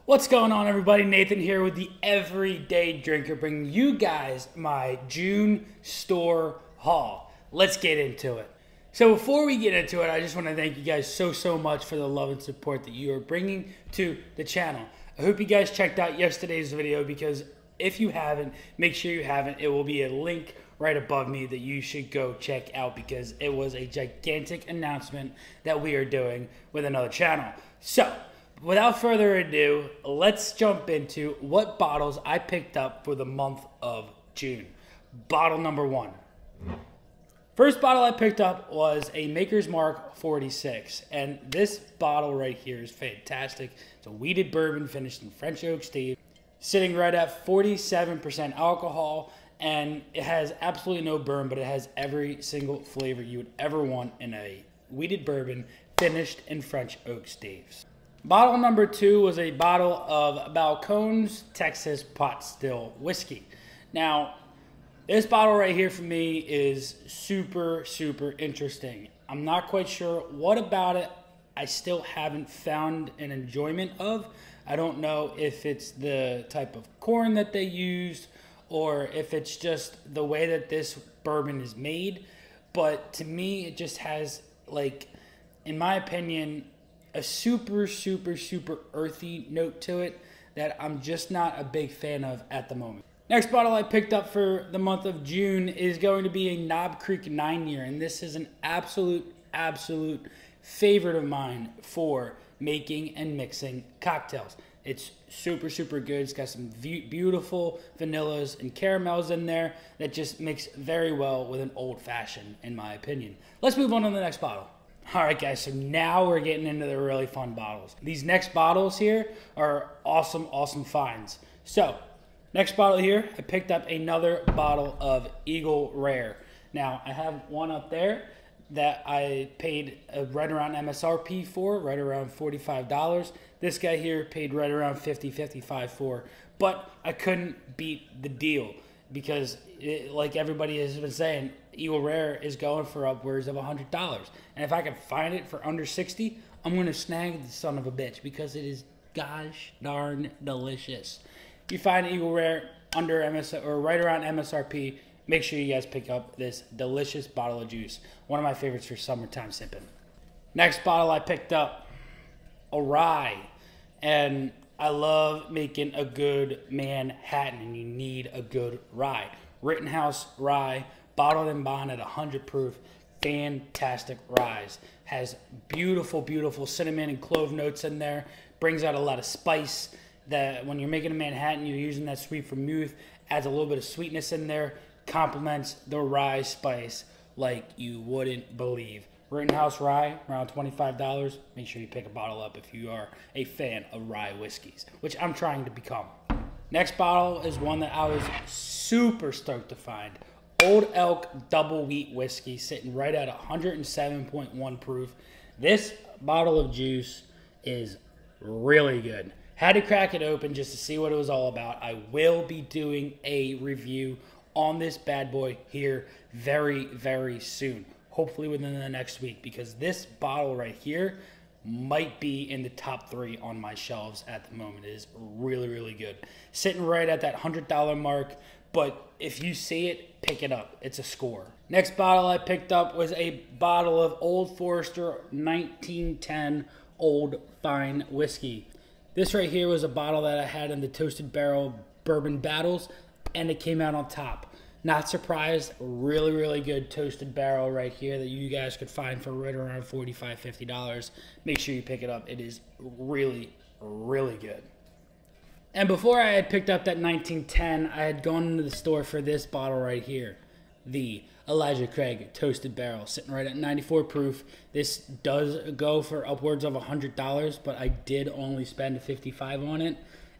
What's going on, everybody? Nathan here with the Everyday Drinker, bringing you guys my June store haul. Let's get into it. So before we get into it, I just want to thank you guys so much for the love and support that you are bringing to the channel. I hope you guys checked out yesterday's video, because if you haven't, make sure you haven't. It will be a link right above me that you should go check out, because it was a gigantic announcement that we are doing with another channel. So without further ado, let's jump into what bottles I picked up for the month of June. Bottle number one. First bottle I picked up was a Maker's Mark 46, and this bottle right here is fantastic. It's a wheated bourbon finished in French oak stave, sitting right at 47% alcohol, and it has absolutely no burn, but it has every single flavor you would ever want in a wheated bourbon finished in French oak staves. Bottle number two was a bottle of Balcones Texas pot still whiskey. Now, this bottle right here for me is super interesting. I'm not quite sure what about it I still haven't found an enjoyment of. I don't know if it's the type of corn that they used, or if it's just the way that this bourbon is made. But to me, it just has, like, in my opinion, a super earthy note to it that I'm just not a big fan of at the moment. Next bottle I picked up for the month of June is going to be a Knob Creek 9-year, and this is an absolute favorite of mine for making and mixing cocktails. It's super good. It's got some beautiful vanillas and caramels in there that just mix very well with an old fashioned, in my opinion. Let's move on to the next bottle. All right, guys, so now we're getting into the really fun bottles. These next bottles here are awesome finds. So, next bottle here, I picked up another bottle of Eagle Rare. Now, I have one up there that I paid right around MSRP for, right around $45. This guy here paid right around $50, $55 for, but I couldn't beat the deal, because like everybody has been saying, Eagle Rare is going for upwards of $100. And if I can find it for under $60, I'm going to snag the son of a bitch, because it is gosh darn delicious. If you find Eagle Rare under MSRP or right around MSRP, make sure you guys pick up this delicious bottle of juice. One of my favorites for summertime sipping. Next bottle I picked up, a rye. And I love making a good Manhattan, and you need a good rye. Rittenhouse Rye, bottled and bond at 100 proof, fantastic ryes. Has beautiful cinnamon and clove notes in there. Brings out a lot of spice. That when you're making a Manhattan, you're using that sweet vermouth. Adds a little bit of sweetness in there. Complements the rye spice like you wouldn't believe. Rittenhouse Rye, around $25. Make sure you pick a bottle up if you are a fan of rye whiskeys, which I'm trying to become. Next bottle is one that I was super stoked to find. Old Elk Double Wheat whiskey, sitting right at 107.1 proof. This bottle of juice is really good. Had to crack it open just to see what it was all about. I will be doing a review on this bad boy here very soon. Hopefully within the next week, because this bottle right here might be in the top 3 on my shelves at the moment. It is really good. Sitting right at that $100 mark, but if you see it, pick it up. It's a score. Next bottle I picked up was a bottle of Old Forester 1910 Old Fine Whiskey. This right here was a bottle that I had in the Toasted Barrel Bourbon Battles, and it came out on top. Not surprised, really good Toasted Barrel right here that you guys could find for right around $45, $50. Make sure you pick it up. It is really good. And before I had picked up that 1910, I had gone into the store for this bottle right here. The Elijah Craig Toasted Barrel, sitting right at 94 proof. This does go for upwards of $100, but I did only spend $55 on it.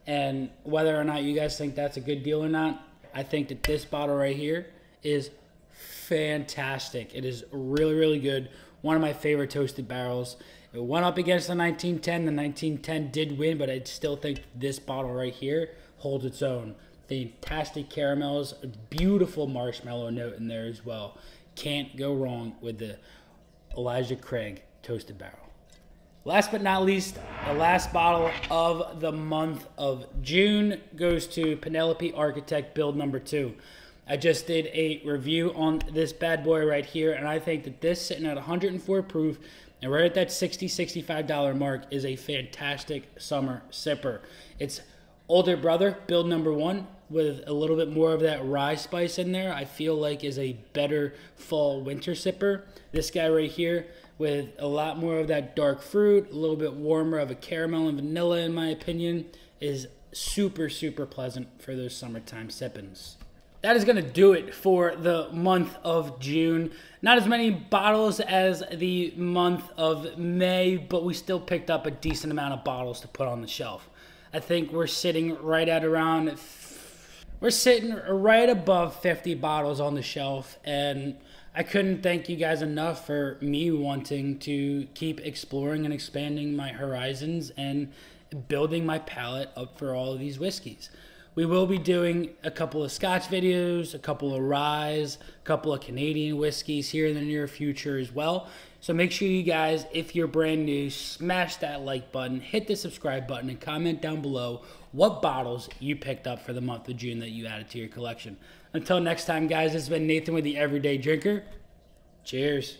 And whether or not you guys think that's a good deal or not, I think that this bottle right here is fantastic. It is really good. One of my favorite toasted barrels. It went up against the 1910. The 1910 did win, but I still think this bottle right here holds its own. Fantastic caramels, a beautiful marshmallow note in there as well. Can't go wrong with the Elijah Craig Toasted Barrel. Last but not least, the last bottle of the month of June goes to Penelope Architect build number 2. I just did a review on this bad boy right here, and I think that this sitting at 104 proof and right at that $60-$65 mark is a fantastic summer sipper. It's older brother, build number 1, with a little bit more of that rye spice in there, I feel like is a better fall winter sipper. This guy right here with a lot more of that dark fruit, a little bit warmer of a caramel and vanilla in my opinion, is super, super pleasant for those summertime sippings. That is going to do it for the month of June. Not as many bottles as the month of May, but we still picked up a decent amount of bottles to put on the shelf. I think we're sitting right at around, we're sitting right above 50 bottles on the shelf, and I couldn't thank you guys enough for me wanting to keep exploring and expanding my horizons and building my palate up for all of these whiskeys. We will be doing a couple of Scotch videos, a couple of ryes, a couple of Canadian whiskeys here in the near future as well. So make sure you guys, if you're brand new, smash that like button, hit the subscribe button, and comment down below what bottles you picked up for the month of June that you added to your collection. Until next time, guys, this has been Nathan with the Everyday Drinker. Cheers.